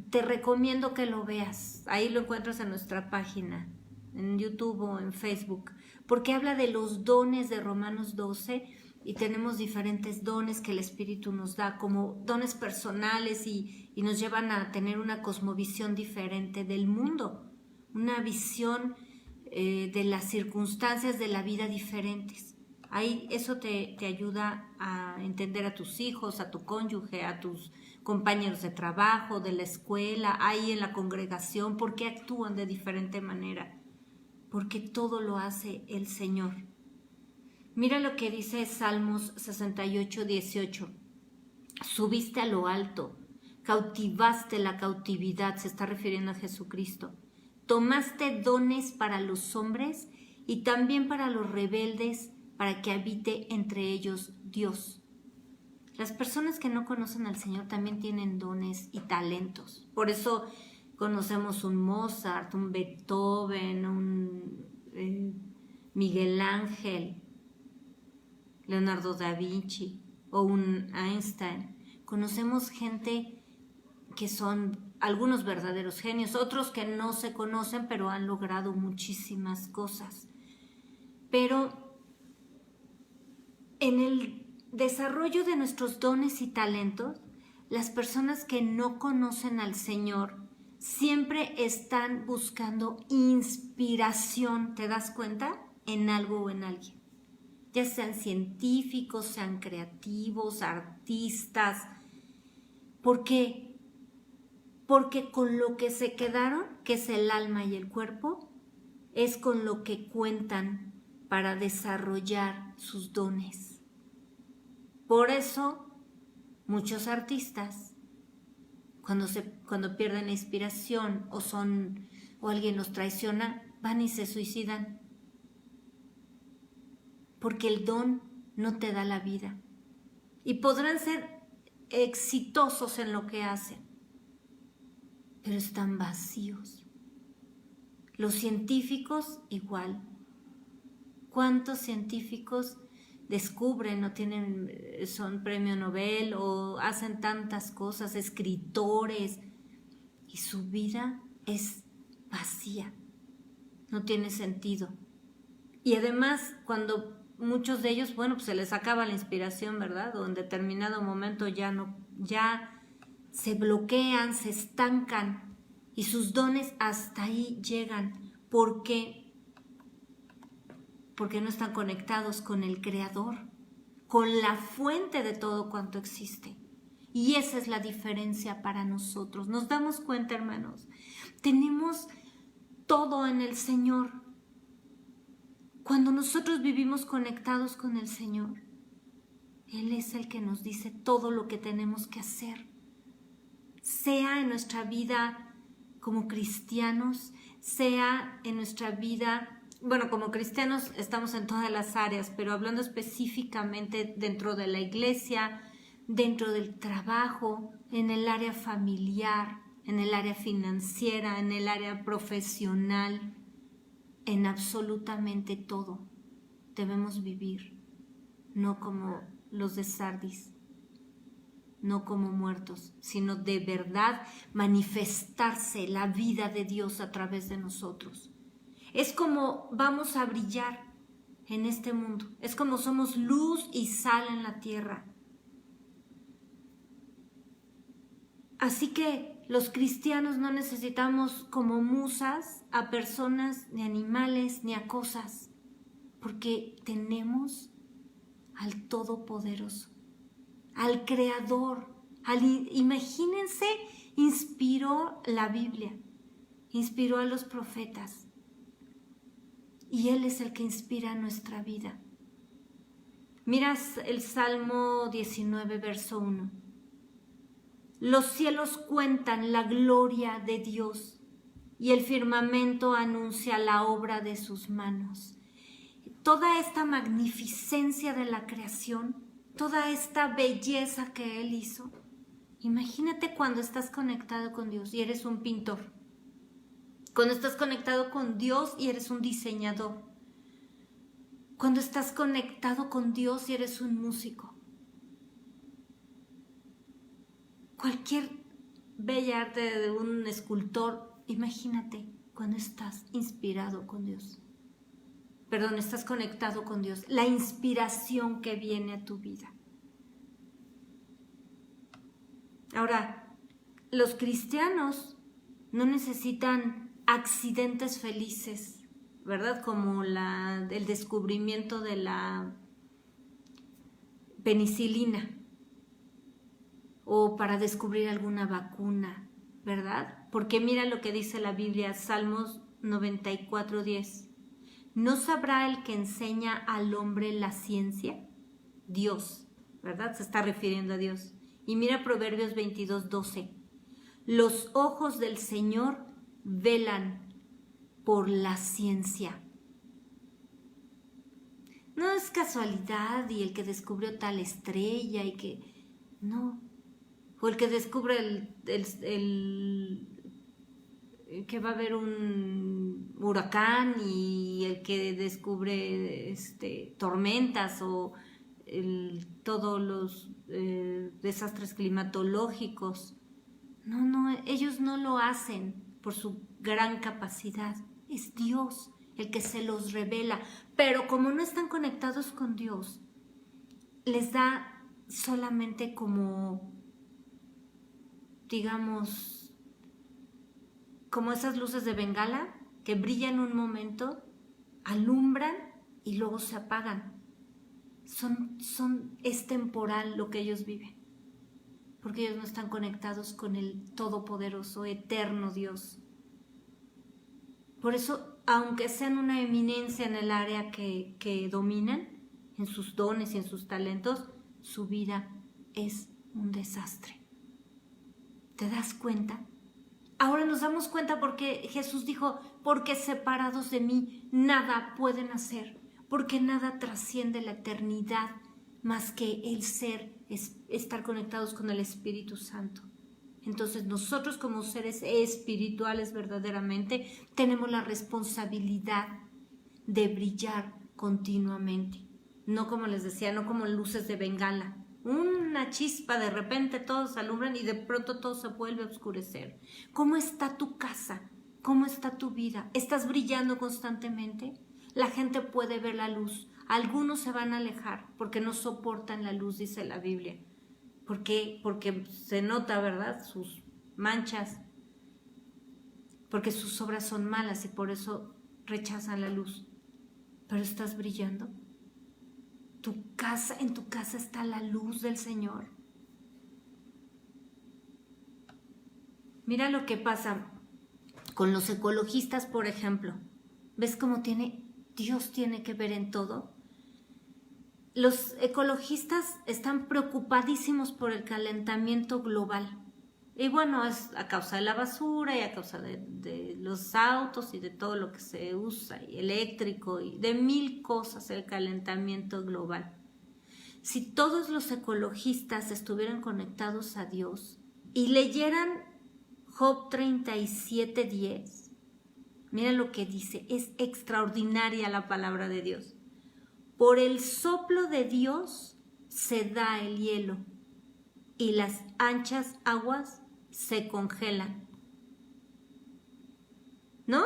Te recomiendo que lo veas. Ahí lo encuentras en nuestra página, en YouTube o en Facebook, porque habla de los dones de Romanos 12 y tenemos diferentes dones que el Espíritu nos da, como dones personales y nos llevan a tener una cosmovisión diferente del mundo, una visión de las circunstancias de la vida diferentes. Ahí eso te ayuda a entender a tus hijos, a tu cónyuge, a tus compañeros de trabajo, de la escuela, ahí en la congregación, por qué actúan de diferente manera, porque todo lo hace el Señor. Mira lo que dice Salmos 68, 18. Subiste a lo alto, cautivaste la cautividad, se está refiriendo a Jesucristo. Tomaste dones para los hombres y también para los rebeldes, para que habite entre ellos Dios. Las personas que no conocen al Señor también tienen dones y talentos. Por eso conocemos un Mozart, un Beethoven, un Miguel Ángel, Leonardo da Vinci o un Einstein. Conocemos gente que son algunos verdaderos genios, otros que no se conocen pero han logrado muchísimas cosas. Pero en el desarrollo de nuestros dones y talentos, las personas que no conocen al Señor siempre están buscando inspiración, ¿te das cuenta? En algo o en alguien. Ya sean científicos, sean creativos, artistas. ¿Por qué? Porque con lo que se quedaron, que es el alma y el cuerpo, es con lo que cuentan para desarrollar sus dones. Por eso, muchos artistas, cuando pierden la inspiración o alguien los traiciona, van y se suicidan. Porque el don no te da la vida. Y podrán ser exitosos en lo que hacen, pero están vacíos. Los científicos igual. ¿Cuántos científicos descubren o son premio Nobel o hacen tantas cosas, escritores, y su vida es vacía, no tiene sentido? Y además, cuando muchos de ellos, pues se les acaba la inspiración, ¿verdad? O en determinado momento ya se bloquean, se estancan y sus dones hasta ahí llegan. ¿Por qué? Porque no están conectados con el Creador, con la fuente de todo cuanto existe. Y esa es la diferencia para nosotros. Nos damos cuenta, hermanos, tenemos todo en el Señor. Cuando nosotros vivimos conectados con el Señor, Él es el que nos dice todo lo que tenemos que hacer. Sea en nuestra vida como cristianos, sea en nuestra vida, como cristianos estamos en todas las áreas, pero hablando específicamente dentro de la iglesia, dentro del trabajo, en el área familiar, en el área financiera, en el área profesional, en absolutamente todo debemos vivir, no como los de Sardis, no como muertos, sino de verdad manifestarse la vida de Dios a través de nosotros. Es como vamos a brillar en este mundo, es como somos luz y sal en la tierra. Así que los cristianos no necesitamos como musas a personas, ni animales, ni a cosas, porque tenemos al Todopoderoso, al Creador. Imagínense, inspiró la Biblia, inspiró a los profetas, y Él es el que inspira nuestra vida. Miras el Salmo 19, verso 1. Los cielos cuentan la gloria de Dios y el firmamento anuncia la obra de sus manos. Toda esta magnificencia de la creación, toda esta belleza que Él hizo. Imagínate cuando estás conectado con Dios y eres un pintor. Cuando estás conectado con Dios y eres un diseñador. Cuando estás conectado con Dios y eres un músico. Cualquier bella arte de un escultor, imagínate cuando estás inspirado con Dios. estás conectado con Dios, la inspiración que viene a tu vida. Ahora, los cristianos no necesitan accidentes felices, ¿verdad? Como el descubrimiento de la penicilina o para descubrir alguna vacuna, ¿verdad? Porque mira lo que dice la Biblia, Salmos 94:10. ¿No sabrá el que enseña al hombre la ciencia? Dios, ¿verdad? Se está refiriendo a Dios. Y mira Proverbios 22:12. Los ojos del Señor velan por la ciencia. No es casualidad y el que descubrió tal estrella y que... No. O el que descubre que va a haber un huracán y el que descubre tormentas o todos los desastres climatológicos. No, ellos no lo hacen por su gran capacidad. Es Dios el que se los revela. Pero como no están conectados con Dios, les da solamente como, digamos, como esas luces de bengala que brillan un momento, alumbran y luego se apagan. Es temporal lo que ellos viven, porque ellos no están conectados con el todopoderoso, eterno Dios. Por eso, aunque sean una eminencia en el área que dominan, en sus dones y en sus talentos, su vida es un desastre. ¿Te das cuenta? Ahora nos damos cuenta porque Jesús dijo, porque separados de mí nada pueden hacer, porque nada trasciende la eternidad más que el estar conectados con el Espíritu Santo. Entonces nosotros como seres espirituales verdaderamente tenemos la responsabilidad de brillar continuamente. No como les decía, no como luces de bengala. Una chispa, de repente todos alumbran y de pronto todo se vuelve a oscurecer. ¿Cómo está tu casa? ¿Cómo está tu vida? ¿Estás brillando constantemente? La gente puede ver la luz. Algunos se van a alejar porque no soportan la luz, dice la Biblia. ¿Por qué? Porque se nota, ¿verdad? Sus manchas. Porque sus obras son malas y por eso rechazan la luz. Pero estás brillando. En tu casa está la luz del Señor. Mira lo que pasa con los ecologistas, por ejemplo. ¿Ves cómo Dios tiene que ver en todo? Los ecologistas están preocupadísimos por el calentamiento global. Y bueno, es a causa de la basura y a causa de los autos y de todo lo que se usa, y eléctrico, y de mil cosas el calentamiento global. Si todos los ecologistas estuvieran conectados a Dios y leyeran Job 37:10, mira lo que dice, es extraordinaria la palabra de Dios. Por el soplo de Dios se da el hielo y las anchas aguas se congelan. ¿No?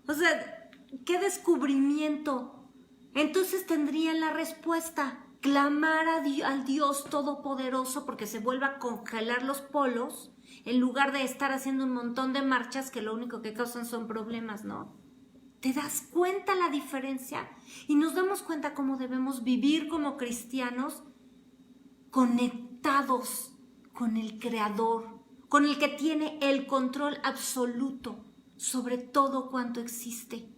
O sea, ¿qué descubrimiento? Entonces tendrían la respuesta, clamar al Dios Todopoderoso porque se vuelva a congelar los polos en lugar de estar haciendo un montón de marchas que lo único que causan son problemas, ¿no? ¿Te das cuenta la diferencia? Y nos damos cuenta cómo debemos vivir como cristianos conectados con el Creador, con el que tiene el control absoluto sobre todo cuanto existe.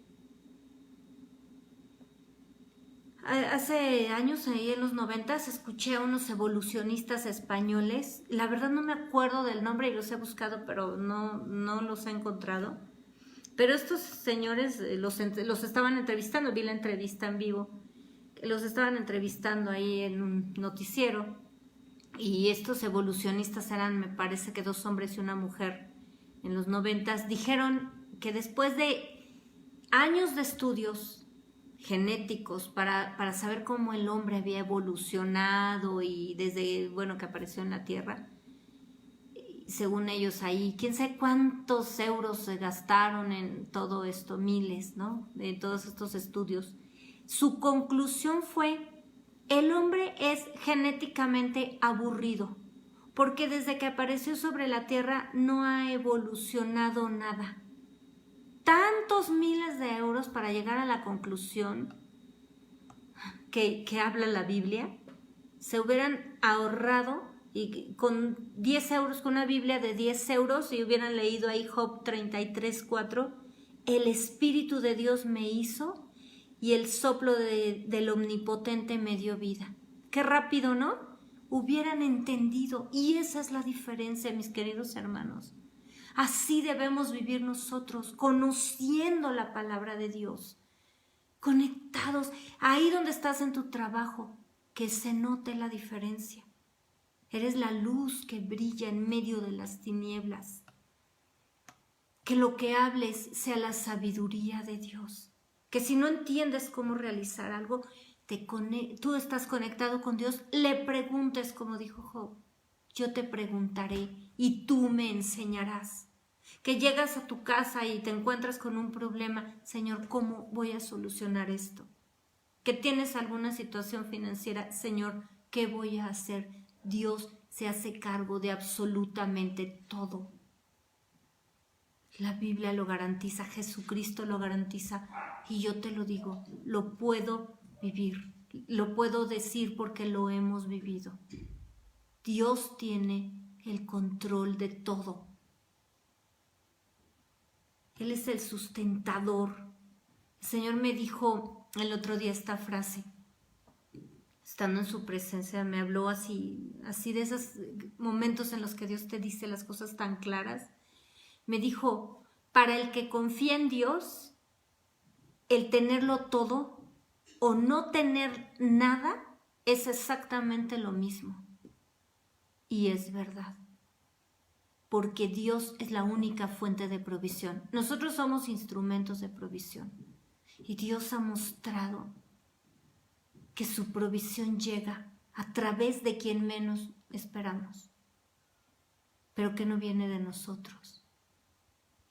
Hace años, ahí en los 90s, escuché a unos evolucionistas españoles. La verdad no me acuerdo del nombre y los he buscado, pero no los he encontrado. Pero estos señores los estaban entrevistando, vi la entrevista en vivo, los estaban entrevistando ahí en un noticiero y estos evolucionistas eran, me parece que 2 hombres y una mujer en los 90s, dijeron que después de años de estudios genéticos para saber cómo el hombre había evolucionado y desde, bueno, que apareció en la Tierra, según ellos ahí, quién sabe cuántos euros se gastaron en todo esto, miles, ¿no? De todos estos estudios. su conclusión fue: el hombre es genéticamente aburrido, porque desde que apareció sobre la tierra no ha evolucionado nada. Tantos miles de euros para llegar a la conclusión que habla la Biblia, se hubieran ahorrado, y con 10 euros, con una Biblia de 10 euros, y hubieran leído ahí Job 33:4, el Espíritu de Dios me hizo y el soplo del Omnipotente me dio vida. Qué rápido, ¿no? Hubieran entendido, y esa es la diferencia, mis queridos hermanos. Así debemos vivir nosotros, conociendo la palabra de Dios, conectados, ahí donde estás en tu trabajo, que se note la diferencia. Eres la luz que brilla en medio de las tinieblas. Que lo que hables sea la sabiduría de Dios. Que si no entiendes cómo realizar algo, tú estás conectado con Dios, le preguntes, como dijo Job: yo te preguntaré y tú me enseñarás. Que llegas a tu casa y te encuentras con un problema: Señor, ¿cómo voy a solucionar esto? Que tienes alguna situación financiera: Señor, ¿qué voy a hacer? Dios se hace cargo de absolutamente todo. La Biblia lo garantiza, Jesucristo lo garantiza, y yo te lo digo, lo puedo vivir, lo puedo decir porque lo hemos vivido. Dios tiene el control de todo. Él es el sustentador. El Señor me dijo el otro día esta frase, estando en su presencia, me habló así de esos momentos en los que Dios te dice las cosas tan claras. Me dijo: para el que confía en Dios, el tenerlo todo o no tener nada es exactamente lo mismo. Y es verdad, porque Dios es la única fuente de provisión. Nosotros somos instrumentos de provisión, y Dios ha mostrado que su provisión llega a través de quien menos esperamos, pero que no viene de nosotros.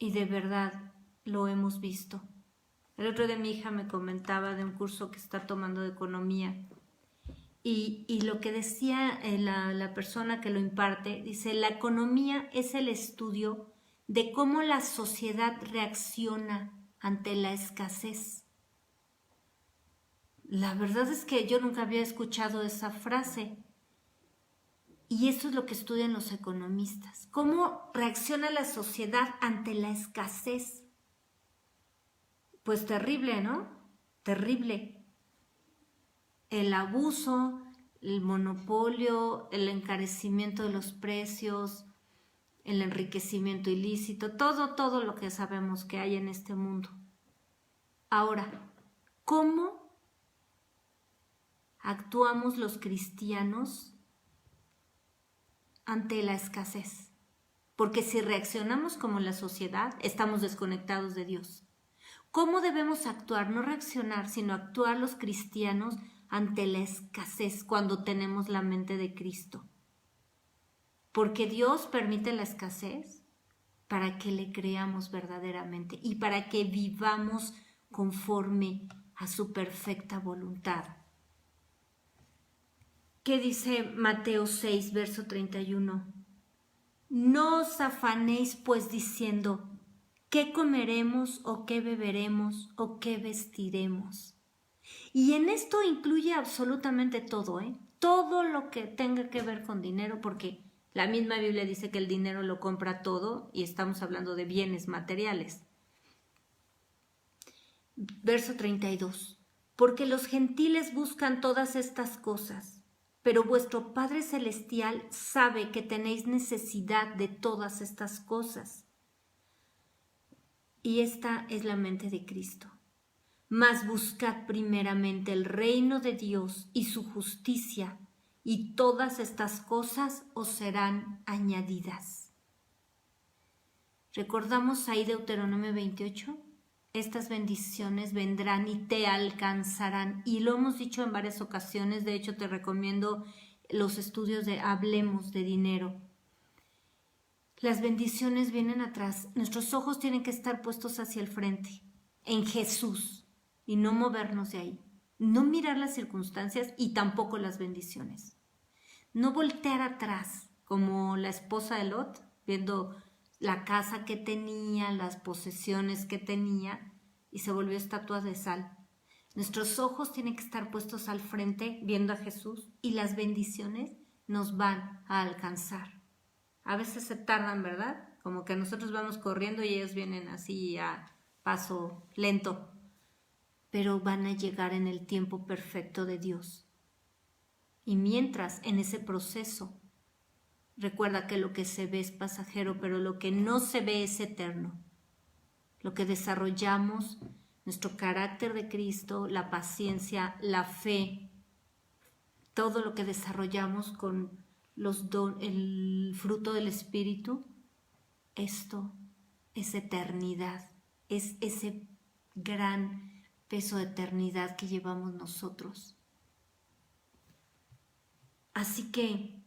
Y de verdad lo hemos visto. El otro día mi hija me comentaba de un curso que está tomando de economía, y lo que decía la persona que lo imparte, dice: la economía es el estudio de cómo la sociedad reacciona ante la escasez. La verdad es que yo nunca había escuchado esa frase, y eso es lo que estudian los economistas. ¿Cómo reacciona la sociedad ante la escasez? Pues terrible, ¿no? Terrible. El abuso, el monopolio, el encarecimiento de los precios, el enriquecimiento ilícito, todo lo que sabemos que hay en este mundo. Ahora, ¿cómo actuamos los cristianos ante la escasez? Porque si reaccionamos como la sociedad, estamos desconectados de Dios. ¿Cómo debemos actuar? No reaccionar, sino actuar los cristianos ante la escasez cuando tenemos la mente de Cristo. Porque Dios permite la escasez para que le creamos verdaderamente y para que vivamos conforme a su perfecta voluntad. ¿Qué dice Mateo 6, verso 31? No os afanéis pues diciendo: ¿qué comeremos o qué beberemos o qué vestiremos? Y en esto incluye absolutamente todo, todo lo que tenga que ver con dinero, porque la misma Biblia dice que el dinero lo compra todo, y estamos hablando de bienes materiales. Verso 32. Porque los gentiles buscan todas estas cosas, pero vuestro Padre Celestial sabe que tenéis necesidad de todas estas cosas. Y esta es la mente de Cristo. Mas buscad primeramente el reino de Dios y su justicia, y todas estas cosas os serán añadidas. ¿Recordamos ahí Deuteronomio 28? Estas bendiciones vendrán y te alcanzarán. Y lo hemos dicho en varias ocasiones. De hecho, te recomiendo los estudios de Hablemos de Dinero. Las bendiciones vienen atrás. Nuestros ojos tienen que estar puestos hacia el frente, en Jesús, y no movernos de ahí. No mirar las circunstancias y tampoco las bendiciones. No voltear atrás, como la esposa de Lot, viendo la casa que tenía, las posesiones que tenía, y se volvió estatua de sal. Nuestros ojos tienen que estar puestos al frente, viendo a Jesús, y las bendiciones nos van a alcanzar. A veces se tardan, ¿verdad? Como que nosotros vamos corriendo y ellos vienen así a paso lento, pero van a llegar en el tiempo perfecto de Dios. Y mientras, en ese proceso, recuerda que lo que se ve es pasajero, pero lo que no se ve es eterno. Lo que desarrollamos, nuestro carácter de Cristo, la paciencia, la fe, todo lo que desarrollamos con el fruto del Espíritu, esto es eternidad, es ese gran peso de eternidad que llevamos nosotros. Así que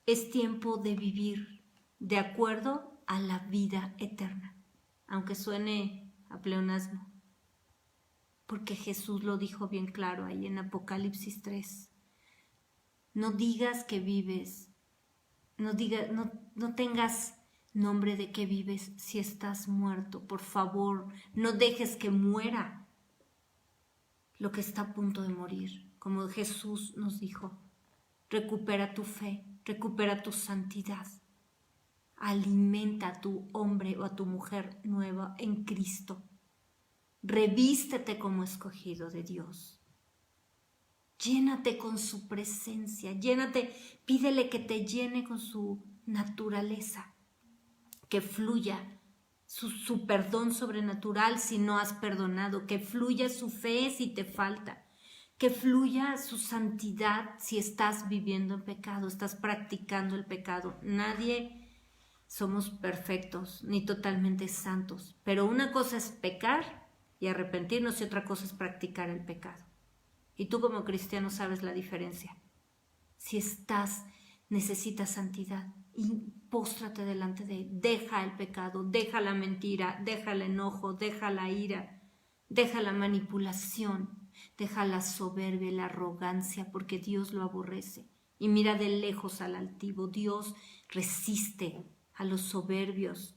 es tiempo de vivir de acuerdo a la vida eterna, aunque suene a pleonasmo, porque Jesús lo dijo bien claro ahí en Apocalipsis 3. No digas que vives, no tengas nombre de que vives si estás muerto. Por favor, no dejes que muera lo que está a punto de morir. Como Jesús nos dijo, recupera tu fe, recupera tu santidad. Alimenta a tu hombre o a tu mujer nueva en Cristo. Revístete como escogido de Dios. Llénate con su presencia, pídele que te llene con su naturaleza, que fluya su perdón sobrenatural si no has perdonado, que fluya su fe si te falta, que fluya su santidad si estás viviendo en pecado, estás practicando el pecado. Nadie somos perfectos ni totalmente santos, pero una cosa es pecar y arrepentirnos y otra cosa es practicar el pecado. Y tú como cristiano sabes la diferencia. Si necesitas santidad, y póstrate delante de Él. Deja el pecado, deja la mentira, deja el enojo, deja la ira, deja la manipulación, deja la soberbia y la arrogancia, porque Dios lo aborrece. Y mira de lejos al altivo. Dios resiste a los soberbios.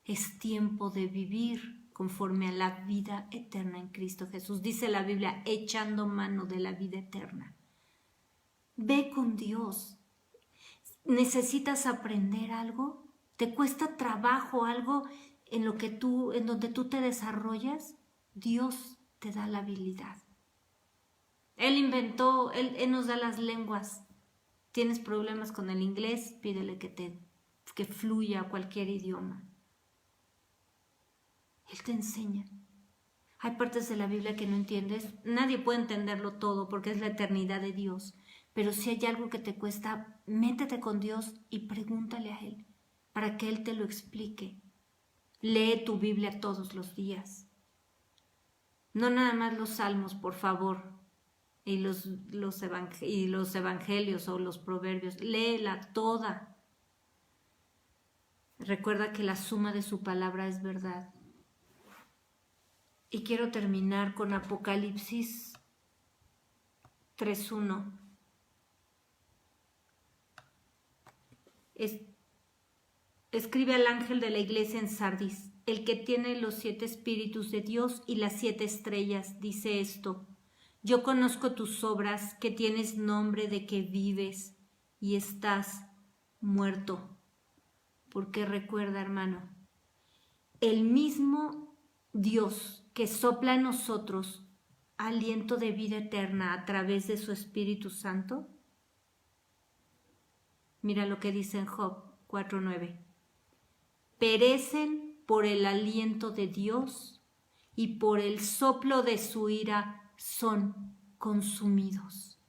Es tiempo de vivir conforme a la vida eterna en Cristo Jesús. Dice la Biblia, echando mano de la vida eterna. Ve con Dios. ¿Necesitas aprender algo? ¿Te cuesta trabajo algo en donde tú te desarrollas? Dios te da la habilidad. Él nos da las lenguas. ¿Tienes problemas con el inglés? Pídele que fluya cualquier idioma. Él te enseña. Hay partes de la Biblia que no entiendes. Nadie puede entenderlo todo porque es la eternidad de Dios. Pero si hay algo que te cuesta, métete con Dios y pregúntale a Él para que Él te lo explique. Lee tu Biblia todos los días. No nada más los salmos, por favor, y los evangelios o los proverbios. Léela toda. Recuerda que la suma de su palabra es verdad. Y quiero terminar con Apocalipsis 3:1. Escribe al ángel de la iglesia en Sardis, el que tiene los 7 espíritus de Dios y las 7 estrellas, dice esto: yo conozco tus obras, que tienes nombre de que vives y estás muerto. Porque recuerda, hermano, el mismo Dios que sopla en nosotros aliento de vida eterna a través de su Espíritu Santo. Mira lo que dice en Job 4:9. Perecen por el aliento de Dios y por el soplo de su ira son consumidos.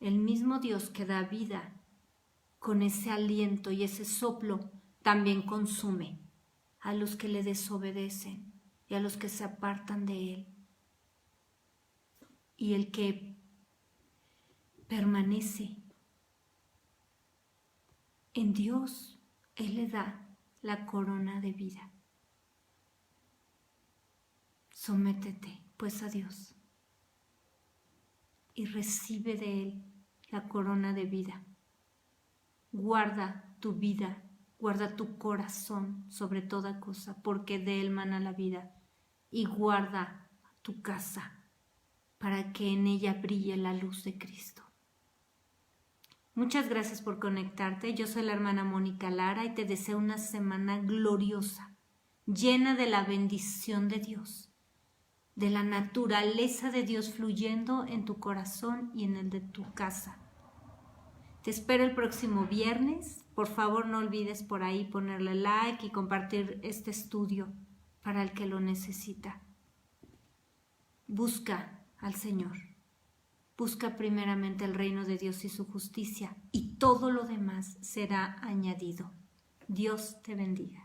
El mismo Dios que da vida, con ese aliento y ese soplo, también consume a los que le desobedecen y a los que se apartan de Él. Y el que permanece en Dios, Él le da la corona de vida. Sométete, pues, a Dios y recibe de Él la corona de vida. Guarda tu vida, guarda tu corazón sobre toda cosa, porque de Él mana la vida. Y guarda tu casa, para que en ella brille la luz de Cristo. Muchas gracias por conectarte. Yo soy la hermana Mónica Lara y te deseo una semana gloriosa, llena de la bendición de Dios, de la naturaleza de Dios fluyendo en tu corazón y en el de tu casa. Te espero el próximo viernes. Por favor, no olvides por ahí ponerle like y compartir este estudio para el que lo necesita. Busca al Señor. Busca primeramente el reino de Dios y su justicia, y todo lo demás será añadido. Dios te bendiga.